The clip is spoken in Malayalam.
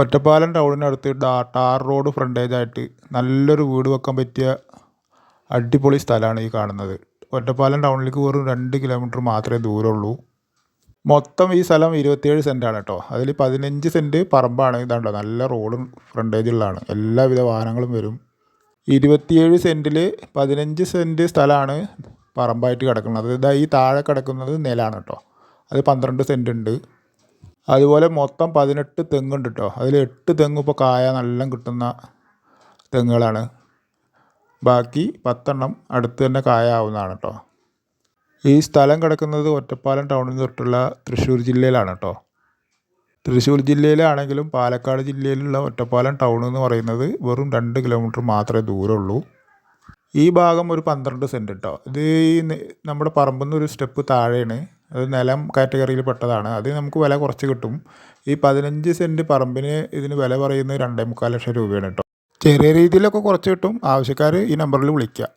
ഒറ്റപ്പാലം ടൗണിനടുത്ത് ടാർ റോഡ് ഫ്രണ്ടേജായിട്ട് നല്ലൊരു വീട് വെക്കാൻ പറ്റിയ അടിപൊളി സ്ഥലമാണ് ഈ കാണുന്നത്. ഒറ്റപ്പാലം ടൗണിലേക്ക് വെറും 2 കിലോമീറ്റർ മാത്രമേ ദൂരമുള്ളൂ. മൊത്തം ഈ സ്ഥലം 27 സെൻറ്റാണ് കേട്ടോ. അതിൽ 15 സെൻറ്റ് പറമ്പാണ്. ഇതാണ്ടോ നല്ല റോഡും ഫ്രണ്ടേജുള്ളതാണ്, എല്ലാവിധ വാഹനങ്ങളും വരും. 27 സെൻറ്റിൽ 15 സെൻറ്റ് സ്ഥലമാണ് പറമ്പായിട്ട് കിടക്കുന്നത്. ഇതാ ഈ താഴെ കിടക്കുന്നത് നിലമാണ് കേട്ടോ. അത് 12 സെൻറ്റ് ഉണ്ട്. അതുപോലെ മൊത്തം 18 തെങ്ങുണ്ട് കേട്ടോ. അതിൽ 8 തെങ്ങ് ഇപ്പോൾ കായ നല്ല കിട്ടുന്ന തെങ്ങുകളാണ്. ബാക്കി 10 അടുത്ത് തന്നെ കായ ആവുന്നതാണ് കേട്ടോ. ഈ സ്ഥലം കിടക്കുന്നത് ഒറ്റപ്പാലം ടൗണിൽ തൊട്ടുള്ള തൃശ്ശൂർ ജില്ലയിലാണ് കേട്ടോ. തൃശ്ശൂർ ജില്ലയിലാണെങ്കിലും പാലക്കാട് ജില്ലയിലുള്ള ഒറ്റപ്പാലം ടൗൺ എന്ന് പറയുന്നത് വെറും 2 കിലോമീറ്റർ മാത്രമേ ദൂരമുള്ളൂ. ഈ ഭാഗം ഒരു 12 സെൻറ്റ് കേട്ടോ. ഇത് നമ്മുടെ പറമ്പിൽ നിന്ന് ഒരു സ്റ്റെപ്പ് താഴെയാണ്. അത് നിലം കാറ്റഗറിയിൽ പെട്ടതാണ്. അത് നമുക്ക് വില കുറച്ച് കിട്ടും. ഈ 15 സെൻറ്റ് പറമ്പിന് ഇതിന് വില പറയുന്നത് 2.25 ലക്ഷം രൂപയാണ് കേട്ടോ. ചെറിയ രീതിയിലൊക്കെ കുറച്ച് കിട്ടും. ആവശ്യക്കാർ ഈ നമ്പറിൽ വിളിക്കുക.